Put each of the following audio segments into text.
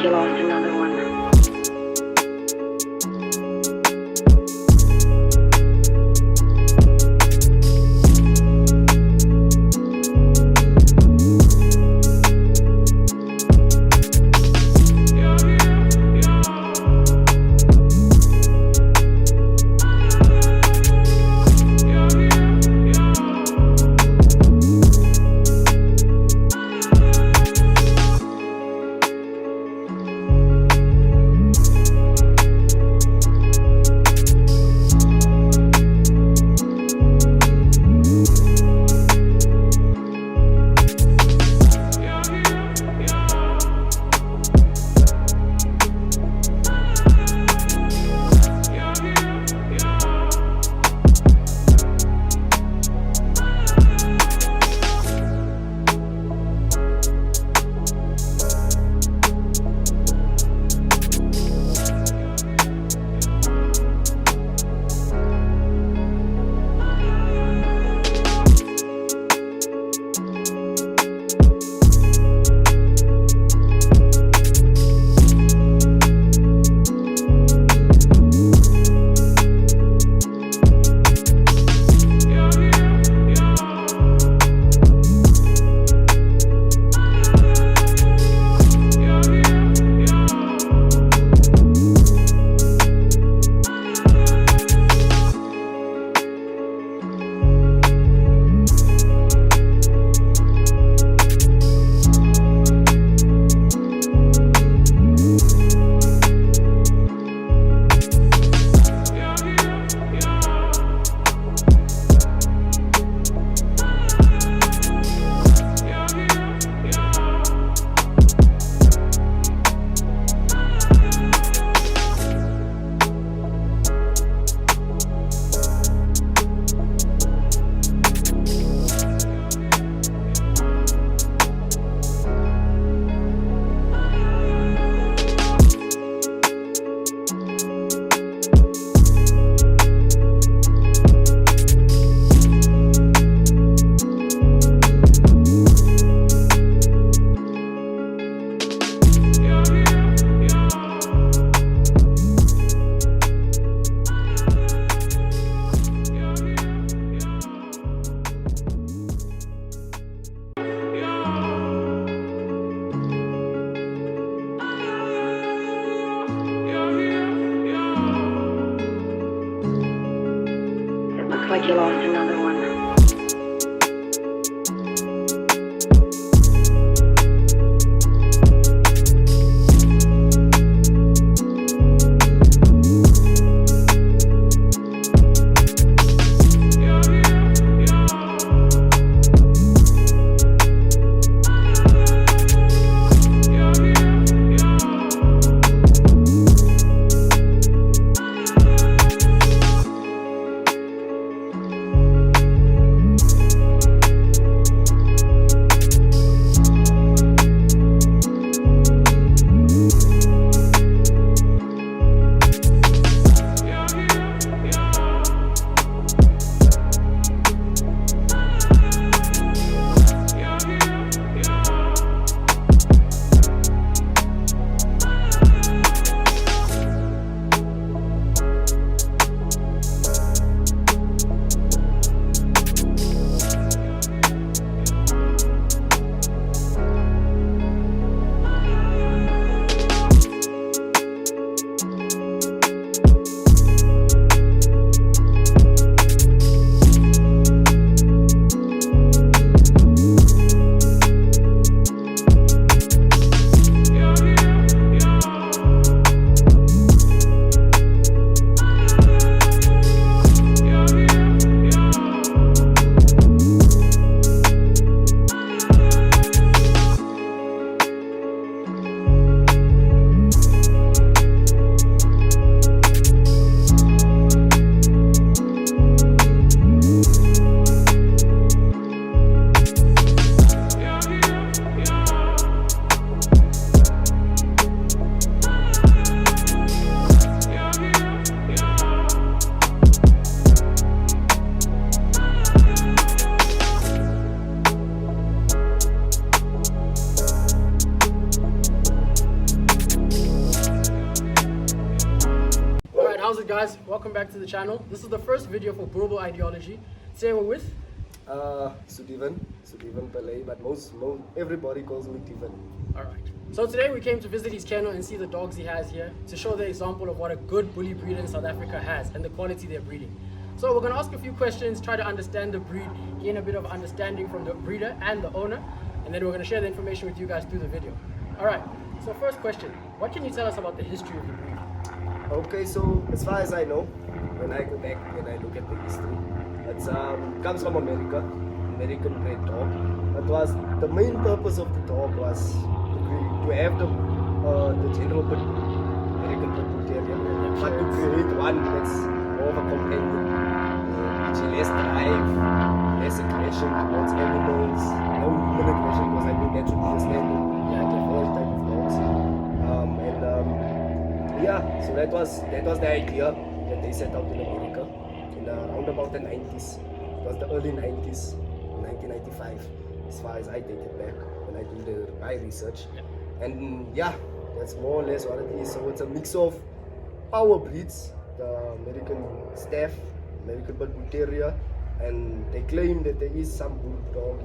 like you lost another one. Like you lost another one. How's it, guys? Welcome back to the channel. This is the first video for Global Ideology. Today we're with Sudivan Pillai, but everybody calls me Tivan. Alright. So today we came to visit his kennel and see the dogs he has here to show the example of what a good bully breeder in South Africa has and the quality they're breeding. So we're going to ask a few questions, try to understand the breed, gain a bit of understanding from the breeder and the owner, and then we're going to share the information with you guys through the video. Alright, so first question, what can you tell us about the history of the breed? Okay, so as far as I know, when I go back and I look at the history, it comes from American bred dog. It was the main purpose of the dog was to have the general pit bull, American pit bull terrier, but to create one that's more of a companion, which less drive, less aggression towards animals, no human aggression, because I think that should be a standard for all type of dogs. So that was the idea that they set out in America in around about the 90s. It was the early 90s, 1995, as far as I take it back when I do my research. And that's more or less what it is. So it's a mix of power breeds, the American Staff, American Pit Bull Terrier, and they claim that there is some bulldog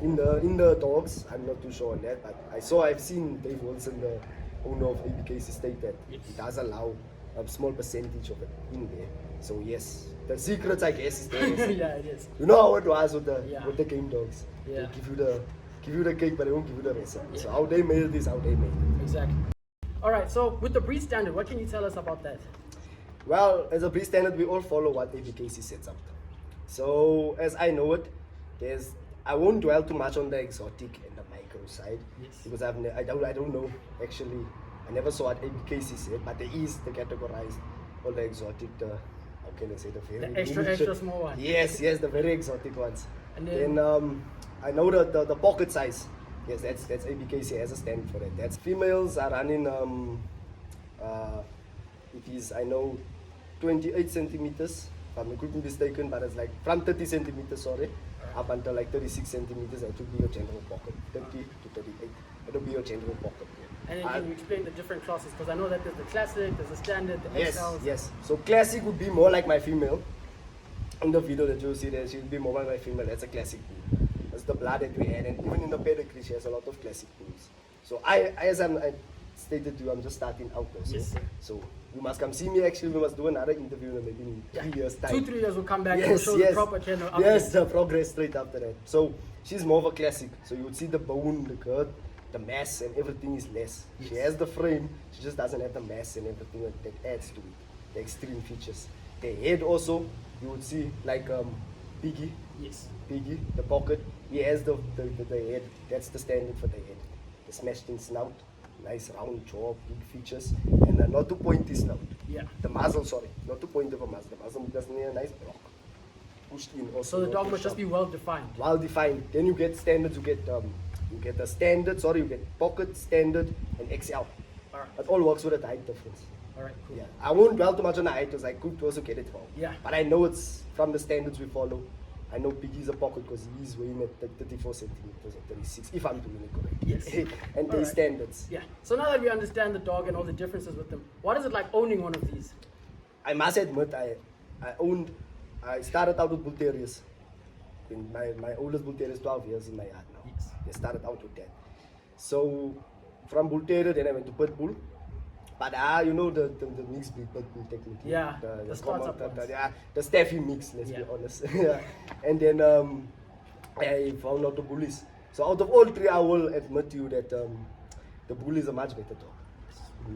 in the dogs. I'm not too sure on that, but I've seen Dave Wilson, the owner of ABKC, state that he does allow a small percentage of it in there. So yes, the secrets, I guess, is there. Yeah, it is. You know how it was with the game dogs. Yeah. They give you the cake, but they won't give you the recipe. Yeah. So how they made it is how they made it. Exactly. All right. So with the breed standard, what can you tell us about that? Well, as a breed standard, we all follow what ABKC sets up. So as I know it, I won't dwell too much on the exotic and the micro side, because I don't know actually. I never saw what ABKC said, but there is the categorized all the exotic, how can I say, the extra small one. Yes, the very exotic ones. And then I know the pocket size. Yes, that's ABKC has a stand for it. That's females are running it is, I know, 28 centimeters. I could be mistaken, but it's like from 30 centimeters, up until like 36 centimeters. That would be your general pocket. 30 to 38. That would be your general pocket. And then can you explain the different classes? Because I know that there's the classic, there's the standard, the XLs. Yes. So classic would be more like my female. In the video that you'll see there, she will be more like my female. That's a classic bull. That's the blood that we had, and even in the pedigree, she has a lot of classic bulls. So I stated to you, I'm just starting out also. Yes, so you must come see me. Actually, we must do another interview in maybe in 3 years time. 2-3 years we'll come back and we'll show the proper kennel. Yes, the progress straight after that. So she's more of a classic. So you would see the bone, the girth, the mass, and everything is less. She has the frame, she just doesn't have the mass and everything that adds to it, the extreme features. The head also, you would see like Piggy. Yes. Piggy, the pocket, he has the head. That's the standard for the head. The smashed in snout, nice round jaw, big features, and not too pointy snout. Yeah. The muzzle, not too pointy of a muzzle. The muzzle doesn't need a nice block. Pushed in also. So the dog must just be well defined. Well defined. Then you get standards. You get the standard. You get pocket, standard, and XL. Alright. It all works with a height difference. Alright, cool. Yeah. I won't dwell too much on the height because I could also get it wrong. Yeah. But I know it's from the standards we follow. I know Piggy's a pocket because he's weighing at 34 centimeters or 36, if I'm doing it correct. Yes. And these standards. Yeah. So now that we understand the dog and all the differences with them, what is it like owning one of these? I must admit, I started out with bull terriers. My oldest bull terrier is 12 years in my yard now. Yes. I started out with that. So from bull terrier, then I went to pit bull. But you know the mixed breed pit bull technically. Yeah. The startup ones. The Staffy mix. Let's be honest. And then I found out the bullies. So out of all three, I will admit to you that the bull is a much better dog.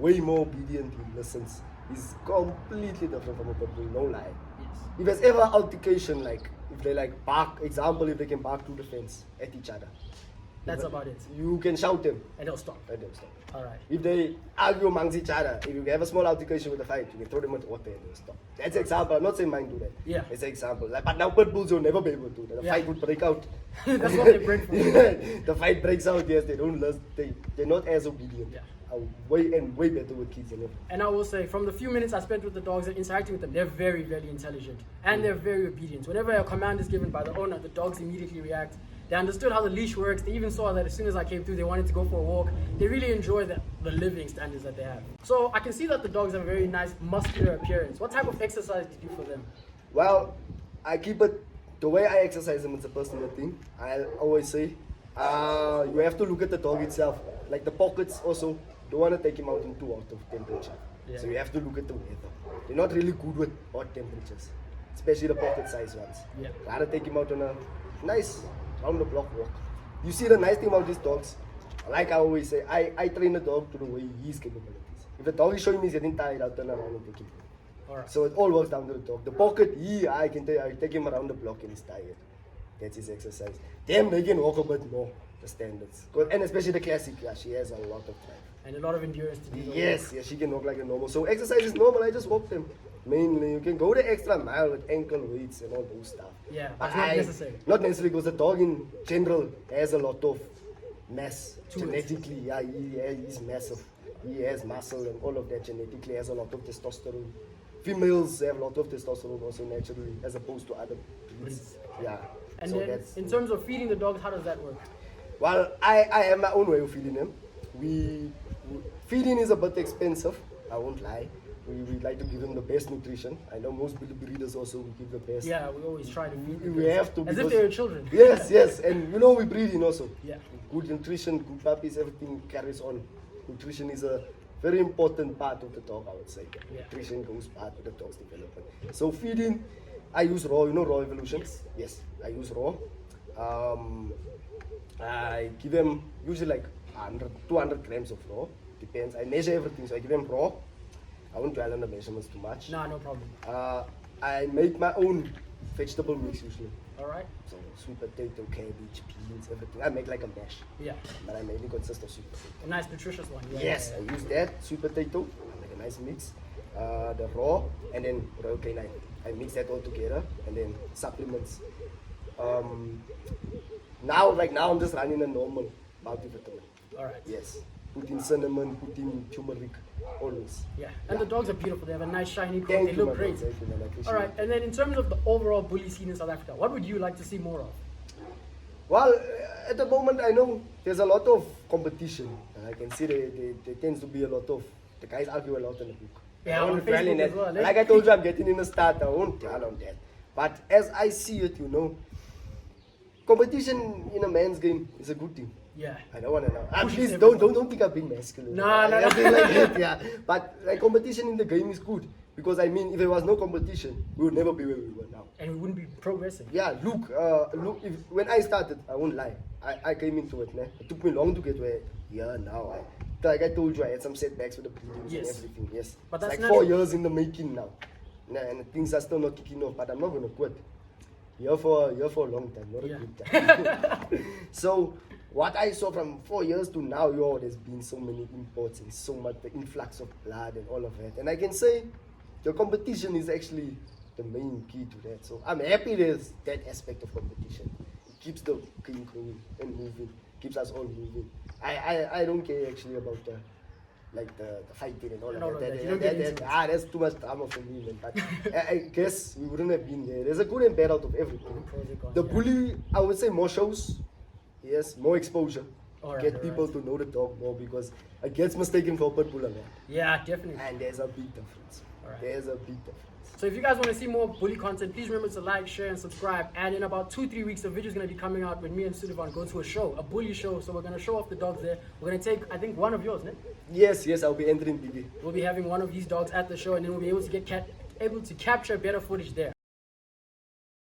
Way more obedient. He listens. He's completely different from a pit bull. No lie. Yes. If there's ever altercation, like if they like bark, example, if they can bark through the fence at each other. That's about it. You can shout them. And they'll stop. Alright. If they argue amongst each other, if you have a small altercation with a fight, you can throw them into water and they'll stop. That's an example. I'm not saying mine do that. Yeah. It's an example. But now pit bulls will never be able to do that. The fight would break out. That's what they bring for. The fight breaks out, yes, they don't listen. They're not as obedient. Yeah. Way better with kids and everything. And I will say, from the few minutes I spent with the dogs and interacting with them, they're very, very intelligent. And they're very obedient. Whenever a command is given by the owner, the dogs immediately react. They understood how the leash works. They even saw that as soon as I came through, they wanted to go for a walk. They really enjoy the living standards that they have. So I can see that the dogs have a very nice muscular appearance. What type of exercise do you do for them? Well, I keep it, the way I exercise them, it's a personal thing. I always say, you have to look at the dog itself. Like the pockets also, don't want to take him out in too hot of temperature. Yeah. So you have to look at the weather. They're not really good with hot temperatures, especially the pocket size ones. Yeah. Rather take him out on a nice round the block walk. You see the nice thing about these dogs, like I always say, I train the dog to the way his capabilities. If the dog is showing me he's getting tired, I'll turn around and take him. Alright. So it all works down to the dog. The pocket, I take him around the block and he's tired. That's his exercise. Them, they can walk a bit more, the standards. And especially the classic, yeah, she has a lot of drive. And a lot of endurance to do. Yes, she can walk like a normal. So exercise is normal, I just walk them. Mainly, you can go the extra mile with ankle weights and all those stuff. Yeah, but it's not necessary. Not necessarily, because the dog in general has a lot of mass. To it. Genetically, yeah, he's massive. He has muscle and all of that genetically, has a lot of testosterone. Females have a lot of testosterone also naturally, as opposed to other breeds. Yeah. And so then, that's, in terms of feeding the dogs, how does that work? well, I have my own way of feeding them. Feeding is a bit expensive, I won't lie. We like to give them the best nutrition. I know most breeders also we give the best. Yeah, we always try to feed them. We have to. As if they were children. Yes, and you know we breeding also. Yeah. Good nutrition, good puppies, everything carries on. Nutrition is a very important part of the dog, I would say. Yeah. Nutrition goes part of the dog's development. So feeding, I use raw. You know raw evolution? Yes, I use raw. I give them usually like 100, 200 grams of raw. Depends. I measure everything, so I give them raw. I won't dwell on the measurements too much. Nah, no problem. I make my own vegetable mix usually. Alright? So sweet potato, cabbage, peas, everything. I make like a mash, Yeah. but I mainly consist of sweet potato. A nice nutritious one. Yeah, Yes, yeah, I use that, sweet potato, I make a nice mix. The raw, and then royal canine. I mix that all together, and then supplements. Right now I'm just running a normal multivitamin. Alright. Yes, put in cinnamon, put in turmeric, always. Yeah. And the dogs are beautiful. They have a nice shiny coat. Thank They you, look my great. friend. Thank you, man. I appreciate Alright. it. And then in terms of the overall bully scene in South Africa, what would you like to see more of? Well, at the moment, I know there's a lot of competition. I can see there tends to be a lot of, the guys argue a lot in the book. Yeah, I on won't dwell in Facebook that. as well, eh? Like I told you, I'm getting in the start, I won't dwell on that. But as I see it, competition in a man's game is a good thing. Yeah. I don't want to know. Pushes Please everyone. don't think I'm being masculine. No. Like that, yeah. But like competition in the game is good. Because I mean, if there was no competition, we would never be where we were now. And we wouldn't be progressing. Yeah, look, when I started, I won't lie, I came into it, man. It took me long to get where, now. Like I told you, I had some setbacks with the breedings Yes. and everything, yes. But It's that's like not 4 years in the making now. And things are still not kicking off, but I'm not going to quit. Here for a long time, not a Yeah. good time. So, what I saw from 4 years to now, there's been so many imports and so much, the influx of blood and all of that. And I can say, the competition is actually the main key to that. So I'm happy there's that aspect of competition. It keeps the game going and moving, keeps us all moving. I don't care actually about the fighting and all of that. You don't get into it. That's too much drama for me, man. But I guess we wouldn't have been there. There's a good and bad out of everything. Pros and cons, The yeah. bully, I would say more shows, yes, more exposure. Alright, Get people to know the dog more, because it gets mistaken for a pit bull a lot. Yeah, definitely. And there's a big difference. Alright. There's a big difference. So if you guys want to see more bully content, please remember to like, share, and subscribe. And in about 2-3 weeks, the video is going to be coming out when me and Sullivan go to a show, a bully show. So we're going to show off the dogs there. We're going to take, I think, one of yours, ne? Yes, I'll be entering BB. We'll be having one of these dogs at the show, and then we'll be able to able to capture better footage there.